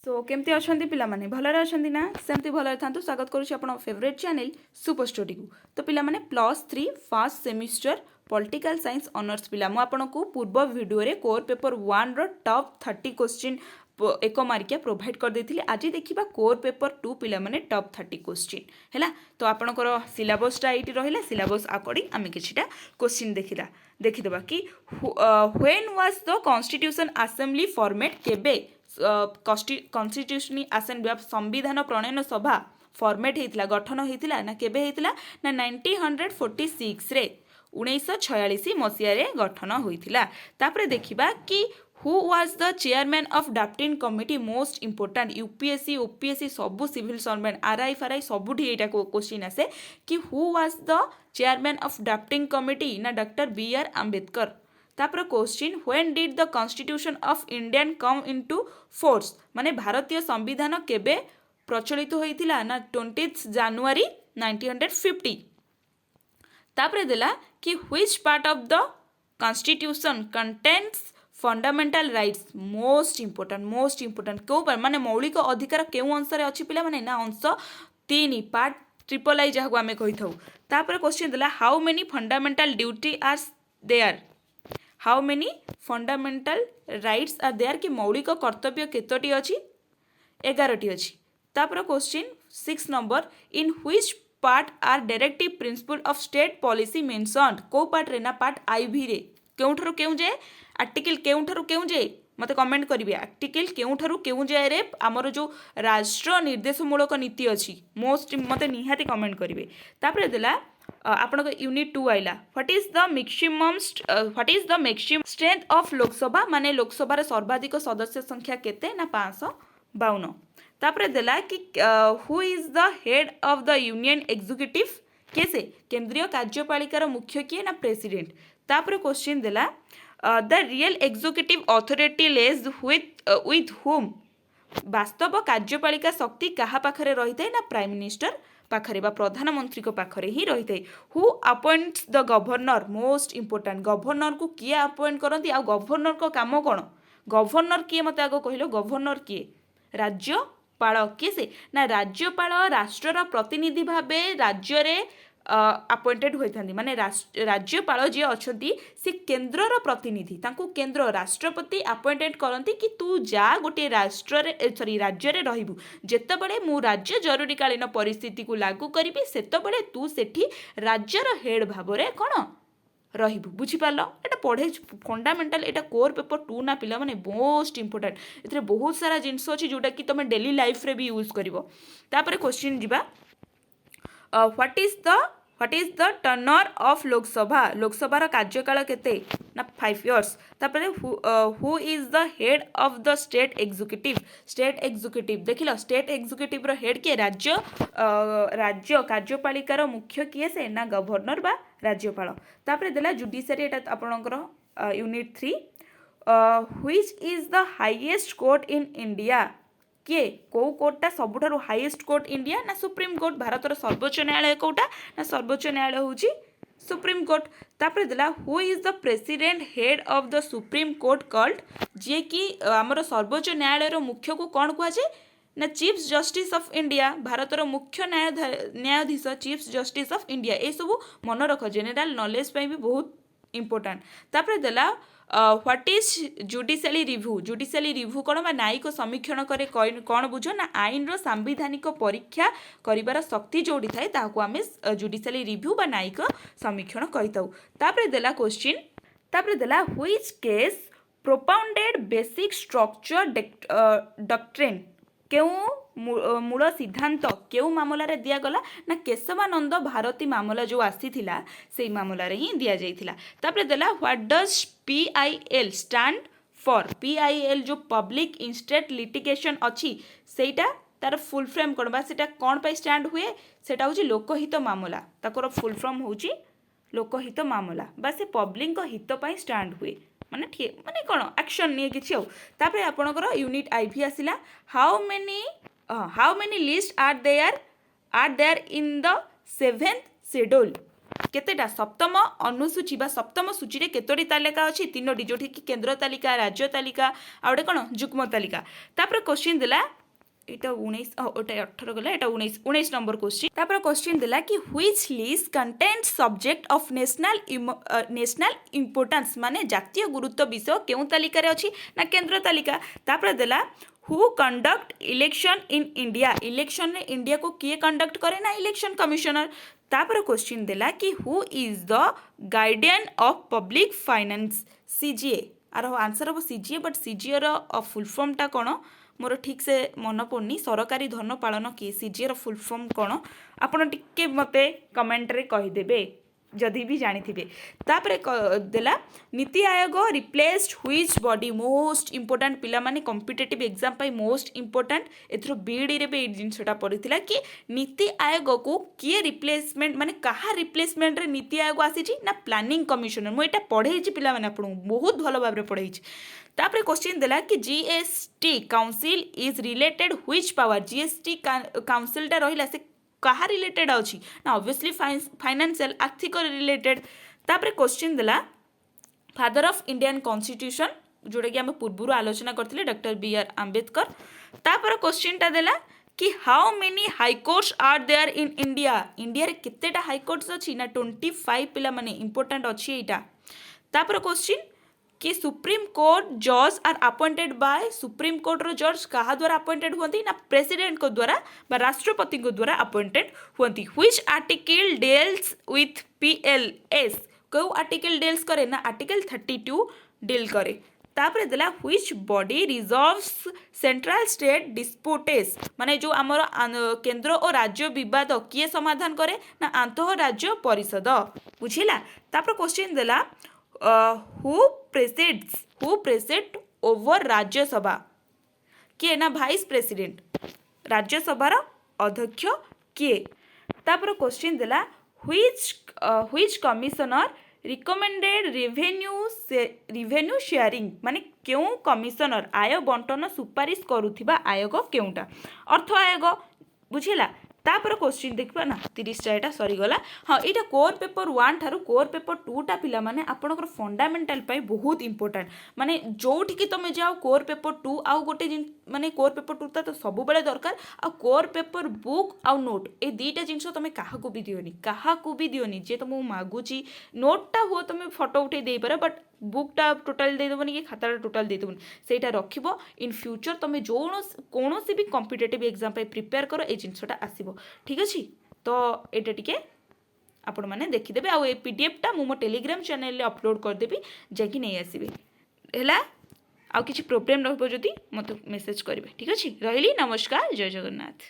सो केमती अच्छा पिलाने भलरे अच्छा ना सेमती भलरे था स्वागत करुँच फेवरेट चैनल सुपर स्टोरी को। तो पिलाने +3 first semester political science honours पिला मुझे पूर्व वीडियो रे कोर पेपर 1 रो टॉप 30 क्वेश्चन एक मार्किया प्रोवाइड कर देथिली। आज देखिबा कोर पेपर 2 पिला माने टॉप 30 क्वेश्चन हैला। तो आपनकर सिलेबसटा एटी रहिला सिलेबस अकॉर्डिंग आमे किछिटा क्वेश्चन देखिदबा कि when was the constitution assembly format केबे कॉन्स्टिट्यूशन असेंबली संविधान प्रणयन सभा फॉर्मेट होता गठन होता ना केबे होता ना 1946 रे 1946 मसीह गठन होता। तापरे देखिबा कि who was the chairman of drafting committee most important UPSC OPSC सबू सिविल सर्वेंट आरआई फारआई सबुठी एटा क्वेश्चन आसे कि who was the chairman of drafting committee ना डॉक्टर बी.आर. आंबेडकर। तापर question when did the constitution of Indian come into force माने भारतीय संविधान केबे प्रचलित होइतिला ना 20 जनवरी 1950। तापर देला कि which part of the constitution contains fundamental rights most important क्यों पर माने मौलिक अधिकार क्यों अंश रे अछि पिला माने ना अंश 3 पार्ट ट्रिपल आई जहाँ आम कही था। तापर क्वेश्चन देला how many fundamental duty are there how many fundamental rights are there कि मौलिक कर्तव्य केतोटी अछि 11टी अछि। तापर question 6 number in which part are directive principle of state policy mentioned को पार्ट रे ना पार्ट आईवी रे केउठरु केउ जे आर्टिकल केउठरु केउ जे मते कमेंट करिवे आर्टिकल केउठरु केउ जे रे हमर जो राष्ट्र निर्देशमूलक नीति अछि मोस्ट मते निहाती कमेंट करिवे। तापर देला आपन यूनिट 2 आइला what is the maximum strength of Lok Sabha माने लोकसभा रे सर्वाधिक सदस्य संख्या केते ना 552। तापर देला कि who is the head of the union executive कैसे केंद्रीय कार्यपालिकार मुख्य किए ना प्रेसिडेंट। तापर क्वेश्चन देला the real executive authority lies with whom वास्तव कार्यपालिका शक्ति कहा पाखरे रही है ना प्राइम मिनिस्टर पाखरे बा प्रधानमंत्री को पाखरे ही रही है। Who appoints the governor most important governor को किए अपॉइंट करती आ गवर्नर को काम कौन गवर्नर किए मत आग कहल गवर्नर किए राज्यपाल किए से ना राज्यपाल राष्ट्रर प्रतिनिधि भावे राज्य रे अपॉइंटेड होता माने राज्यपाल जी अच्छा सी केन्द्रर प्रतिनिधि तांको केन्द्र राष्ट्रपति अपॉइंटेड करती कि तू जा गोटे राज्य रे रहिबु जेतेबेले मु राज्य जरूरीकालीन परिस्थिति को लागू करिबि सेतेबेले तू सेठी राज्यर हेड भाबरे कोन रहिबु बुझिपारल। एटा पढ़े फंडामेंटल एटा कोर पेपर 2 ना पिला माने मोस्ट इंपोर्टेंट एथरे बहुत सारा जिंस अछि जोटा कि तमे डेली लाइफ रे भी यूज करिवो। तापर क्वेश्चन जिबा what is the Turner of Lok Sabha कार्यकाल केते ना 5 इयर्स। तापर who is the head of the state executive देखिल स्टेट एग्जीक्यूटिव रो हेड के राज्य कार्यपालिकार मुख्य किए से ना गवर्नर बा राज्यपाल। तापर देला जुडिशियरी एटा आपनकर unit 3 which is the highest court in India किए कौ कोर्टा सबुठारु हाईएस्ट कोर्ट इंडिया ना सुप्रीम कोर्ट भारतर सर्वोच्च न्यायालय कोटा ना सर्वोच्च न्यायालय होची सुप्रीम कोर्ट। तापर देला who is the president head of the supreme court called जे कि हमर सर्वोच्च न्यायालय रो मुख्य को कोन कुआ जे ना चीफ जस्टिस ऑफ इंडिया भारतर मुख्य न्यायाधीश चीफ जस्टिस ऑफ इंडिया ए सब मन रख जनरल नॉलेज पे भी बहुत इंपोर्टेंट। तापर देला व्हाट इज जुडिशियली रिव्यू कौन बा न्यायिक समीक्षण करे कौन बुझ ना आईन रो सांविधानिक परीक्षा करिवार शक्ति जोड़ी थाए ताहाको आमे जुडिशियली रिव्यू बा न्यायिक समीक्षण कहिताउ। तापर देला क्वेश्चन तापर देला which case propounded basic structure doctrine केउ मूल सिद्धांत केउ मामला रे दिया गला ना केशवानंद भारती मामला जो आसीथिला सेई मामला रे ही दिया जाइथिला। तापर देला what does PIL stand for PIL जो पब्लिक इंस्टेट लिटिगेशन अच्छी सेटा तार फुल फ्रॉम कोन बा सेटा कोन पे स्टैंड हुए सेटा होची लोकहित मामला ताकर फुल फ्रॉम होची लोकहित मामला बा से पब्लिक हित पई स्टैंड हुए माने ठीक माने कोन एक्शन नहीं किछि। तापर आपनकर यूनिट आईवी आसिला how many list are there in the 7th schedule केतेटा सप्तम अनुसूची बा सप्तम सूची रे केतोटी तालिका अछि तीनोटी जोठी कि केंद्र तालिका राज्य तालिका आउटे कोन जुग्म तालिका तापर क्वेश्चन दिला এটা 19 ওটা 18 গলা এটা 19 নম্বর কোশ্চিন তারপর কোশ্চিন দিলা কি which list contents subject of national importance মানে জাতীয় গুরুত্ব বিষয় কেউ তালিকারে অছি না কেন্দ্র তালিকা তারপর দিলা who conduct election in India election রে ইন্ডিয়া को किए कंडक्ट करे ना इलेक्शन कमिश्नर तापर क्वेश्चन दिला कि who is the guardian of public finance CGA आर आंसर हम सीजीए बट सीजीए रो फुल फॉर्म टा कोन मोर ठीक से मन पड़नी सरकारी धन पालन किए सीजीए रो फुल फॉर्म कोन आपण टिके मते कमेंट रे कहि देबे जदि भी जानी तापरे देला NITI Aayog replaced हुईज body most important पिला माने कॉम्पिटिटिव एग्जाम पाई मोस्ट इंपोर्टेंट एथरो बीडी रे बे जिनसटा पड़िथिला कि नीति आयोग को किए रिप्लेसमेंट माने कहा रिप्लेसमेंट रे नीति आयोग आसी ना प्लानिंग कमिशनर मु एटा पढ़ेछि पिला माने आपन बहुत भलो भाबरे पढ़ेछि तापरे क्वेश्चन देला कि GST council is related which power GST council टा रहिला से कहा रिलेटेड अच्छी ना ऑब्वियसली फाइनेंशियल आर्थिक रिलेटेड तापरे क्वेश्चन देला फादर ऑफ इंडियन कॉन्स्टिट्यूशन जोटा कि आम पूर्व आलोचना करथिले डॉक्टर बी आर आंबेडकर तापर क्वेश्चन टा देला कि how many high courts are there in India India रे केतेटा हाईकोर्ट्स अछि ना 25 पिला माने इंपोर्टेंट अछि एटा तापर क्वेश्चन कि सुप्रीम कोर्ट जज are appointed by supreme court रो जज कहा द्वारा अपॉइंटेड होती ना प्रेसिडेंट को द्वारा बा राष्ट्रपति को द्वारा अपॉइंटेड होती which article deals with PLS को आर्टिकल डील्स करे ना आर्टिकल 32 डील करे तापरे देला which body resolves central state disputes माने जो हमर केंद्र और राज्य विवाद किए समाधान करे ना आंतः राज्य परिषद बुझिला तापर क्वेश्चन देला हु प्रेसिड ओवर राज्यसभा किए ना भाइस प्रेसिडेंट राज्यसभार अध्यक्ष किए तापर क्वेश्चन देला which commissioner recommended revenue sharing माने क्यों कमिशनर आय बंटन सुपारिश करुथिबा आयोग केउटा अर्थ आयोग बुझिला तापर क्वेश्चन देखबा ना 30टा एटा सरीगला हाँ यहाँ कोर पेपर 1 ठारू कोर पेपर 2टा पिला माने आपनकर फंडामेंटल पाई बहुत इंपोर्टेंट माने जोठी कि तुम जाओ कोर पेपर 2 आउ गोटे माने कोर पेपर 2 तो सब बेले दरकार आ कोर पेपर बुक आउ नोट ए दीटा जिनस तुम क्या भी दियोनी जे तुमको मागुची नोटा हुआ तुम फोटो उठे दे पार बट बुकटा टोटाल देदेवनी कि खाताटा टोटाल देदेवनी सेटा रखिबो इन फ्यूचर तुम जो कौन भी कॉम्पिटिटिव एग्जाम पे प्रिपेयर करो ए जिनसटा आसीबो ठीक अच्छे तो ये टिके आपण मैंने देखीदेवे आउ पीडीएफ टा मो टेलीग्राम चैनल अपलोड करदेवी जाकि नहीं आसबे है आउ किसी प्रोब्लेम रही मत मेसेज करेंगे ठीक अच्छे रही नमस्कार जय जगन्नाथ।